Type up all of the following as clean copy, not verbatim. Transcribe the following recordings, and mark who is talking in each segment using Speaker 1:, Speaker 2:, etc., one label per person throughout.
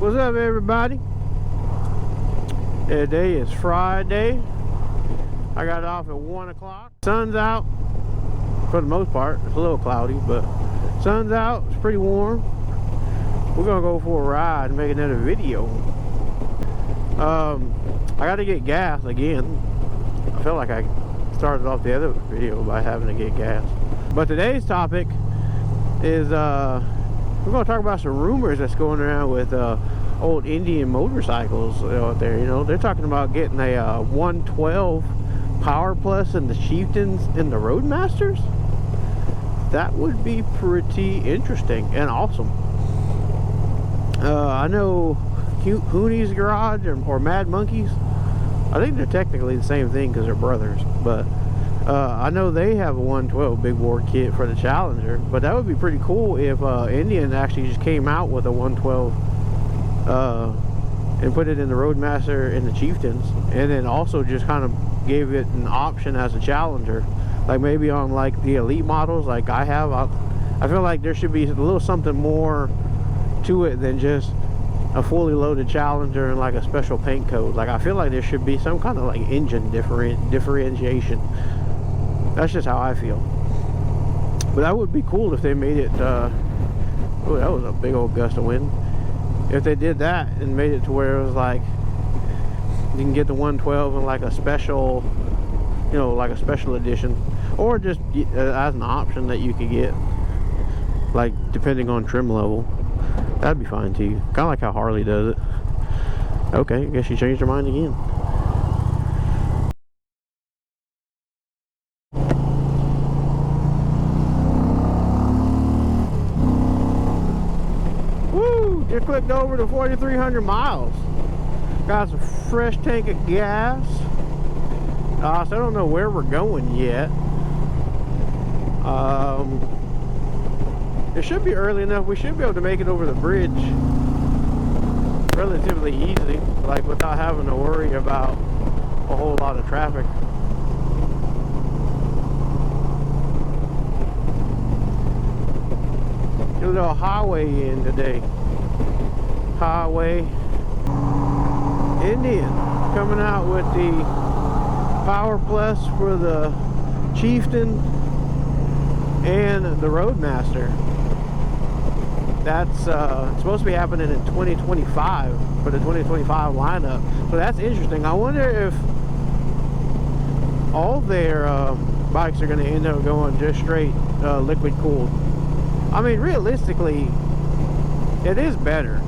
Speaker 1: What's up, everybody? Today is Friday. I got off at 1 o'clock. Sun's out for the most part. It's a little cloudy, but sun's out. It's pretty warm. We're gonna go for a ride and make another video. I got to get gas again. I feel like I started off the other video by having to get gas. But today's topic is we're gonna talk about some rumors that's going around with old Indian motorcycles out there. You know, they're talking about getting a 112 Power Plus in the Chieftains and the Roadmasters. That would be pretty interesting and awesome. I know Hooney's Garage or Mad Monkeys. I think they're technically the same thing because they're brothers, but I know they have a 112 big bore kit for the Challenger. But that would be pretty cool if Indian actually just came out with a 112 and put it in the Roadmaster and the Chieftains, and then also just kind of gave it an option as a Challenger, like maybe on like the elite models like I have. I feel like there should be a little something more to it than just a fully loaded Challenger and like a special paint code. Like I feel like there should be some kind of like engine differentiation. That's just how I feel. But that would be cool if they made it oh, that was a big old gust of wind. If they did that and made it to where it was like you can get the 112 in like a special, you know, like a special edition, or just as an option that you could get, like depending on trim level. That'd be fine too. Kind of like how Harley does it. Okay, I guess she changed her mind again. Woo! Just clicked over to 4,300 miles. Got some fresh tank of gas. So I don't know where we're going yet. It should be early enough. We should be able to make it over the bridge relatively easy, like without having to worry about a whole lot of traffic. Get a little highway in today. Highway. Indian coming out with the Power Plus for the Chieftain and the Roadmaster. That's supposed to be happening in 2025 for the 2025 lineup. So that's interesting. I wonder if all their bikes are going to end up going just straight liquid cooled. I mean, realistically, it is better.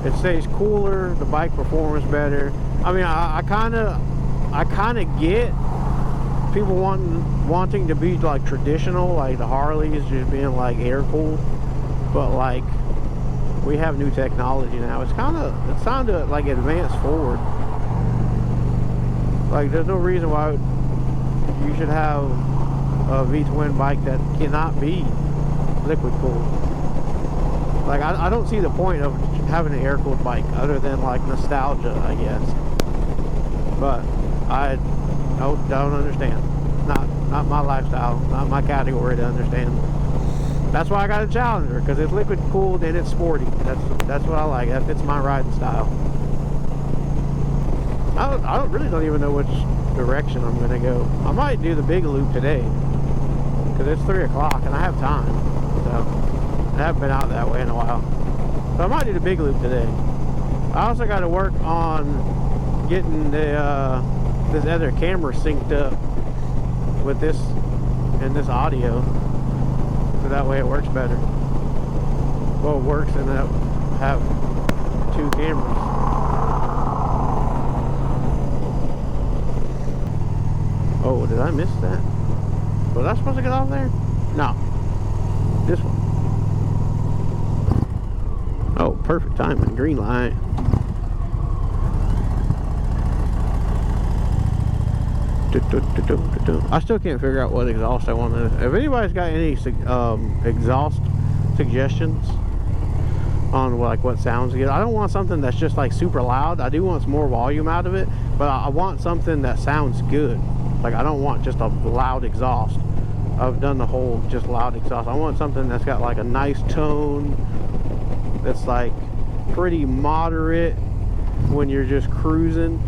Speaker 1: It stays cooler. The bike performs better. I mean, I kind of get people wanting to be like traditional, like the Harleys just being like air cooled. But like we have new technology now. It's kind of like advanced forward. Like there's no reason why you should have a V-twin bike that cannot be liquid cooled. Like I don't see the point of having an air cooled bike other than like nostalgia, I guess. But I don't understand. Not my lifestyle, not my category to understand. That's why I got a Challenger, because it's liquid cooled and it's sporty. That's what I like. That fits my riding style. I really don't even know which direction I'm gonna go. I might do the big loop today, because it's 3 o'clock and I have time. So I haven't been out that way in a while. So I might do the big loop today. I also got to work on getting the this other camera synced up with this and this audio, so that way it works better. Well, it works and that have 2 cameras. Oh, did I miss that? Was I supposed to get off there? No. This one. Oh, perfect timing. Green light. I still can't figure out what exhaust I want to. If anybody's got any exhaust suggestions on like what sounds good, I don't want something that's just like super loud. I do want some more volume out of it, but I want something that sounds good. Like I don't want just a loud exhaust. I've done the whole just loud exhaust. I want something that's got like a nice tone, that's like pretty moderate when you're just cruising,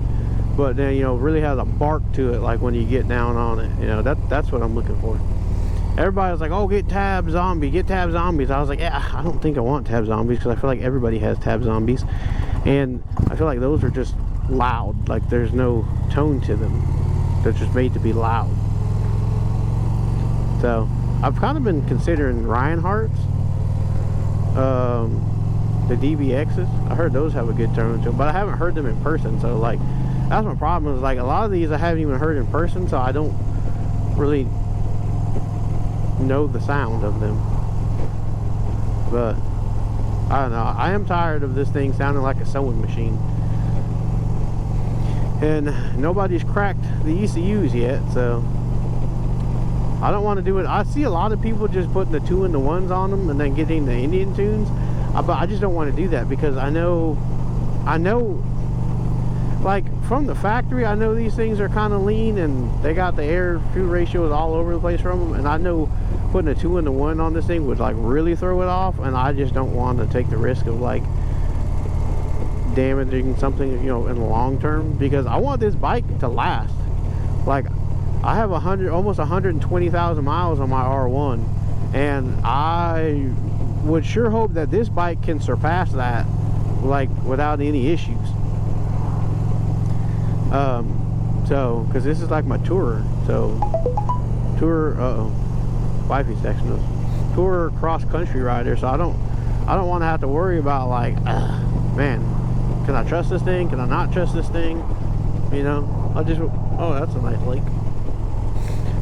Speaker 1: but then, you know, really has a bark to it, like when you get down on it. You know, that's what I'm looking for. Everybody was like, oh, get Tab Zombie, get Tab Zombies. I was like, yeah, I don't think I want Tab Zombies, because I feel like everybody has Tab Zombies, and I feel like those are just loud. Like, there's no tone to them. They're just made to be loud. So I've kind of been considering Reinhardt's, the DBXs. I heard those have a good tone to them, but I haven't heard them in person. So like, that's my problem, is like a lot of these I haven't even heard in person, so I don't really know the sound of them. But I don't know, I am tired of this thing sounding like a sewing machine, and nobody's cracked the ECUs yet, so I don't want to do it. I see a lot of people just putting the 2-in-1s on them and then getting the Indian tunes, but I just don't want to do that, because I know like from the factory, I know these things are kind of lean and they got the air fuel ratios all over the place from them, and I know putting a 2-in-1 on this thing would like really throw it off, and I just don't want to take the risk of like damaging something, you know, in the long term, because I want this bike to last. Like, I have almost 120,000 miles on my R1, and I would sure hope that this bike can surpass that, like, without any issues. So, because this is like my tourer, so wifey's texting us, tourer cross country rider, so I don't want to have to worry about like, man, can I trust this thing? Can I not trust this thing? You know, oh, that's a nice lake.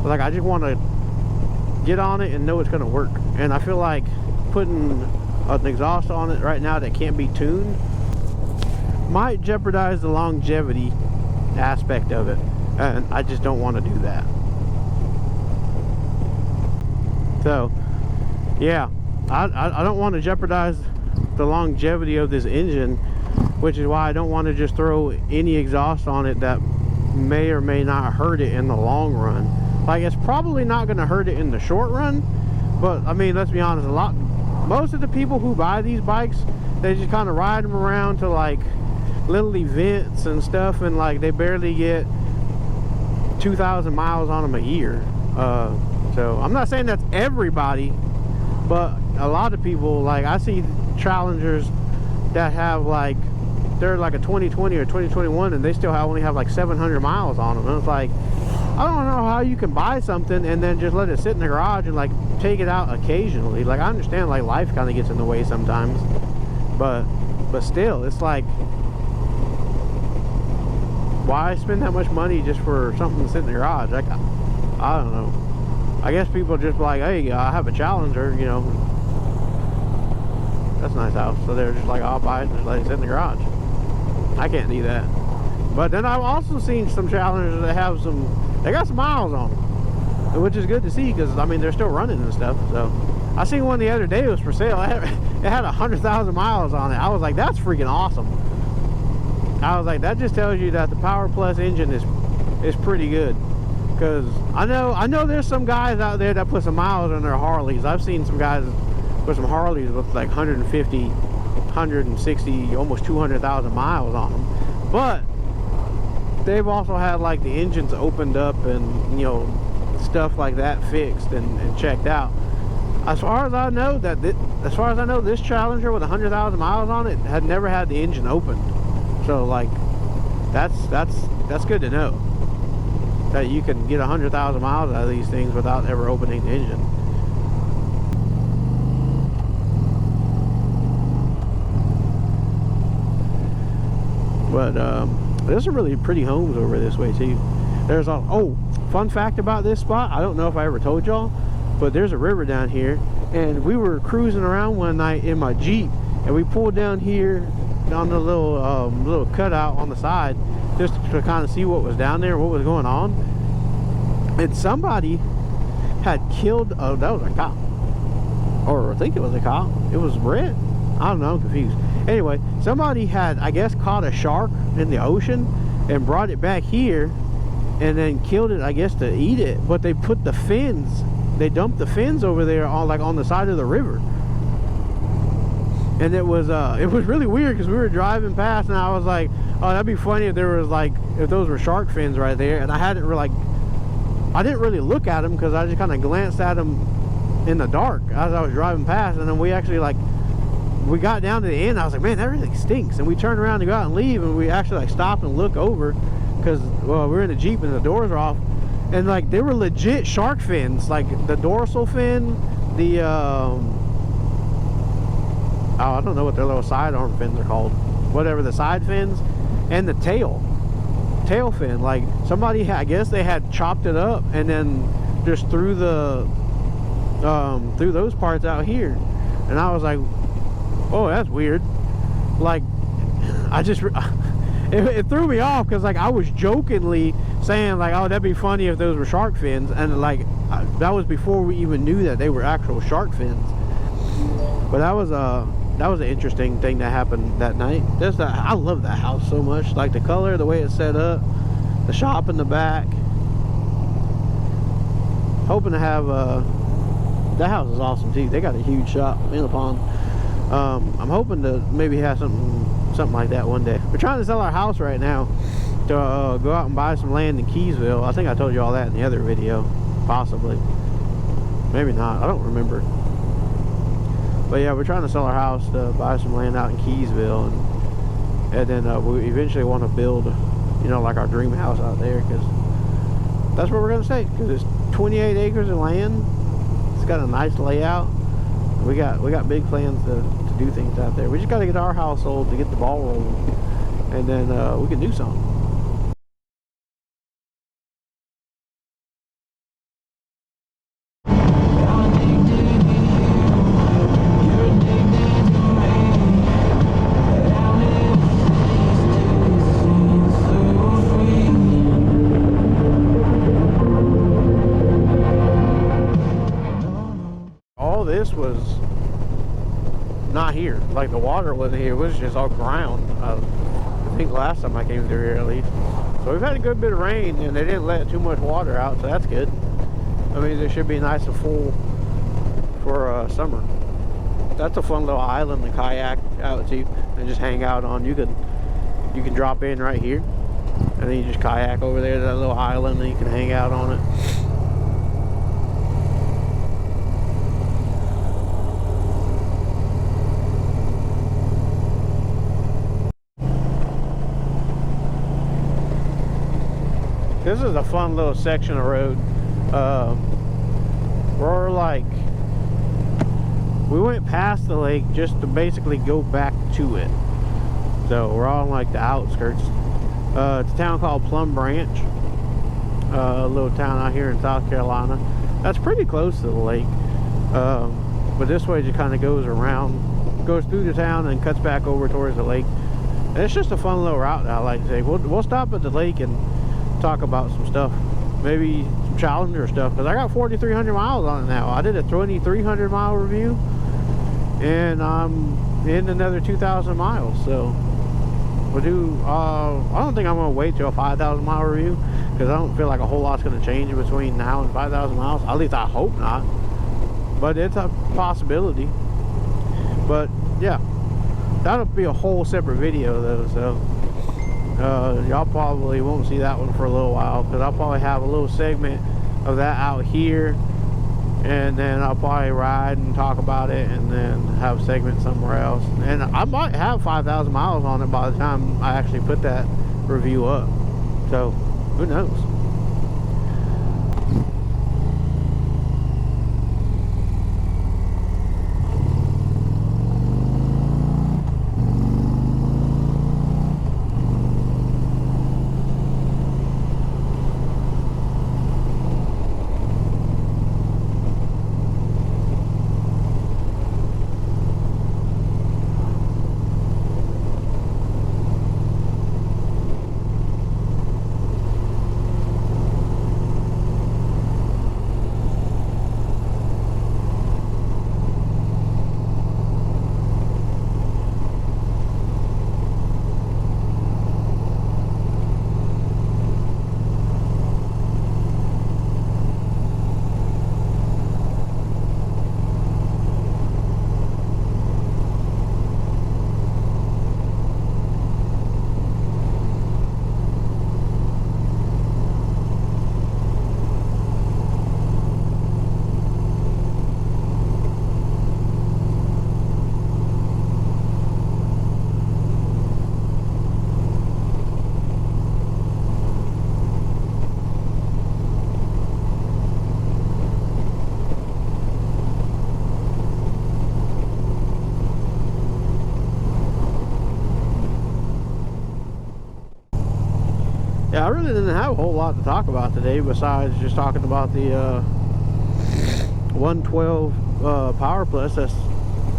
Speaker 1: Like, I just want to get on it and know it's going to work. And I feel like putting an exhaust on it right now that can't be tuned might jeopardize the longevity aspect of it, and I just don't want to do that. So yeah, I don't want to jeopardize the longevity of this engine, which is why I don't want to just throw any exhaust on it that may or may not hurt it in the long run. Like, it's probably not going to hurt it in the short run, but I mean, let's be honest, most of the people who buy these bikes, they just kind of ride them around to like little events and stuff, and like they barely get 2,000 miles on them a year. So I'm not saying that's everybody, but a lot of people, like I see Challengers that have like, they're like a 2020 or 2021 and they still only have like 700 miles on them, and it's like, I don't know how you can buy something and then just let it sit in the garage and like take it out occasionally. Like, I understand like life kind of gets in the way sometimes, but still, it's like, why spend that much money just for something to sit in the garage? Like, I don't know. I guess people just like, hey, I have a Challenger, you know, that's a nice house, so they're just like, I'll buy it and just let it sit in the garage. I can't do that. But then I've also seen some Challengers that have they got some miles on them, which is good to see, because I mean, they're still running and stuff. So I seen one the other day, it was for sale. It had 100,000 miles on it. I was like, that's freaking awesome. I was like, that just tells you that the Power Plus engine is pretty good. Because I know there's some guys out there that put some miles on their Harleys. I've seen some guys put some Harleys with like 150, 160, almost 200,000 miles on them. But they've also had like the engines opened up and, you know, stuff like that fixed and checked out. As far as I know, this Challenger with 100,000 miles on it had never had the engine opened. So like, that's good to know, that you can get 100,000 miles out of these things without ever opening the engine. But there's some really pretty homes over this way too. There's fun fact about this spot, I don't know if I ever told y'all, but there's a river down here, and we were cruising around one night in my Jeep, and we pulled down here on the little cutout on the side just to kind of see what was down there, what was going on. And somebody had killed, that was a cop, or I think it was a cop, it was Brett, I don't know, I'm confused. Anyway, somebody had, I guess, caught a shark in the ocean and brought it back here and then killed it, I guess, to eat it. But they put the fins, they dumped the fins over there on the side of the river. And it was really weird because we were driving past, and I was like, oh, that'd be funny if there was like, if those were shark fins right there. And I didn't really look at them because I just kind of glanced at them in the dark as I was driving past. And then we actually we got down to the end. I was like, man, that really stinks. And we turned around to go out and leave, and we actually like stopped and looked over because, well, we were in the Jeep and the doors were off, and like they were legit shark fins, like the dorsal fin, the oh, I don't know what their little side arm fins are called, whatever, the side fins, and the tail fin. Like somebody, I guess they had chopped it up and then just threw the threw those parts out here. And I was like, oh, that's weird. Like, I just it threw me off because like I was jokingly saying like, oh, that'd be funny if those were shark fins, and like that was before we even knew that they were actual shark fins. But that was an interesting thing that happened that night. I love that house so much. Like the color, the way it's set up, the shop in the back. Hoping to have that house is awesome too. They got a huge shop in the pond. I'm hoping to maybe have something like that one day. We're trying to sell our house right now to go out and buy some land in Keysville. I think I told you all that in the other video, possibly. Maybe not. I don't remember. But yeah, we're trying to sell our house to buy some land out in Keysville, and then we eventually want to build, you know, like our dream house out there, because that's where we're going to stay. Because it's 28 acres of land. It's got a nice layout. We got big plans to do things out there. We just got to get our house sold to get the ball rolling, and then we can do something. This was not here. Like the water wasn't here. It was just all ground. I think last time I came through here at least. So we've had a good bit of rain, and they didn't let too much water out, so that's good. I mean, it should be nice and full for summer. That's a fun little island to kayak out to and just hang out on. You can drop in right here, and then you just kayak over there to that little island, and you can hang out on it. This is a fun little section of road. We're like, we went past the lake just to basically go back to it. So we're on like the outskirts. It's a town called Plum Branch, a little town out here in South Carolina. That's pretty close to the lake. But this way just kind of goes around, goes through the town and cuts back over towards the lake. And it's just a fun little route, I like to say. We'll stop at the lake and talk about some stuff, maybe some Challenger stuff, because I got 4,300 miles on it now. I did a 2,300 mile review, and I'm in another 2,000 miles. So we'll do I don't think I'm gonna wait till a 5,000 mile review, because I don't feel like a whole lot's gonna change between now and 5,000 miles. At least I hope not, but it's a possibility. But yeah, that'll be a whole separate video though, so y'all probably won't see that one for a little while, because I'll probably have a little segment of that out here, and then I'll probably ride and talk about it, and then have a segment somewhere else. And I might have 5,000 miles on it by the time I actually put that review up, so who knows. Yeah, I really didn't have a whole lot to talk about today besides just talking about the 112 Power Plus.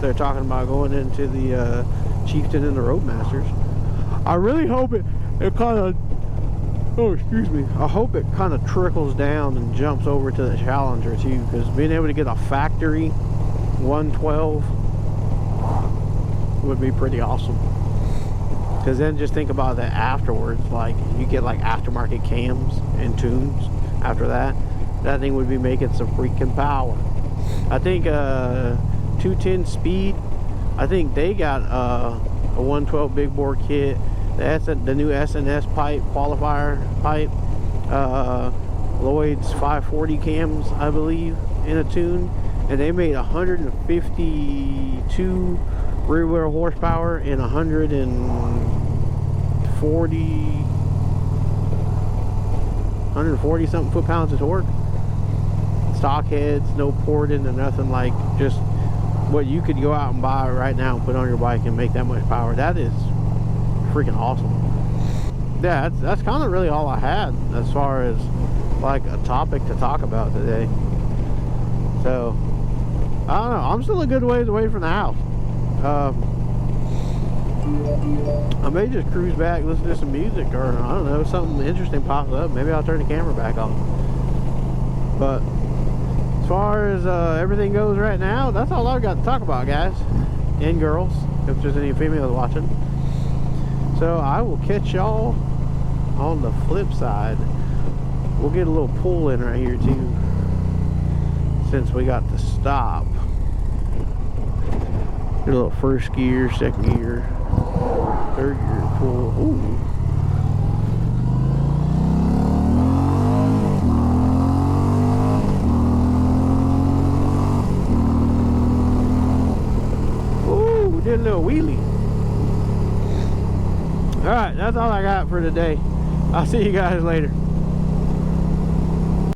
Speaker 1: They're talking about going into the Chieftain and the Roadmasters. I really hope it kind of, oh excuse me, I hope it kind of trickles down and jumps over to the Challenger too, because being able to get a factory 112 would be pretty awesome. Because then just think about that afterwards, like you get like aftermarket cams and tunes after that. That thing would be making some freaking power. I think 210 Speed, I think they got a 112 big bore kit. That's the new SNS pipe, qualifier pipe, Lloyd's 540 cams, I believe, in a tune, and they made 152 rear wheel horsepower and 140 something foot-pounds of torque. Stock heads, no porting and nothing, like just what you could go out and buy right now and put on your bike and make that much power. That is freaking awesome. Yeah, that's kind of really all I had as far as like a topic to talk about today. So I don't know, I'm still a good ways away from the house. I may just cruise back, listen to some music, or I don't know, something interesting pops up. Maybe I'll turn the camera back on. But as far as everything goes right now, that's all I've got to talk about, guys and girls, if there's any females watching. So I will catch y'all on the flip side. We'll get a little pull in right here too, since we got to stop. Get a little first gear, second gear, third gear pull. Ooh. Did a little wheelie. Alright, that's all I got for today. I'll see you guys later.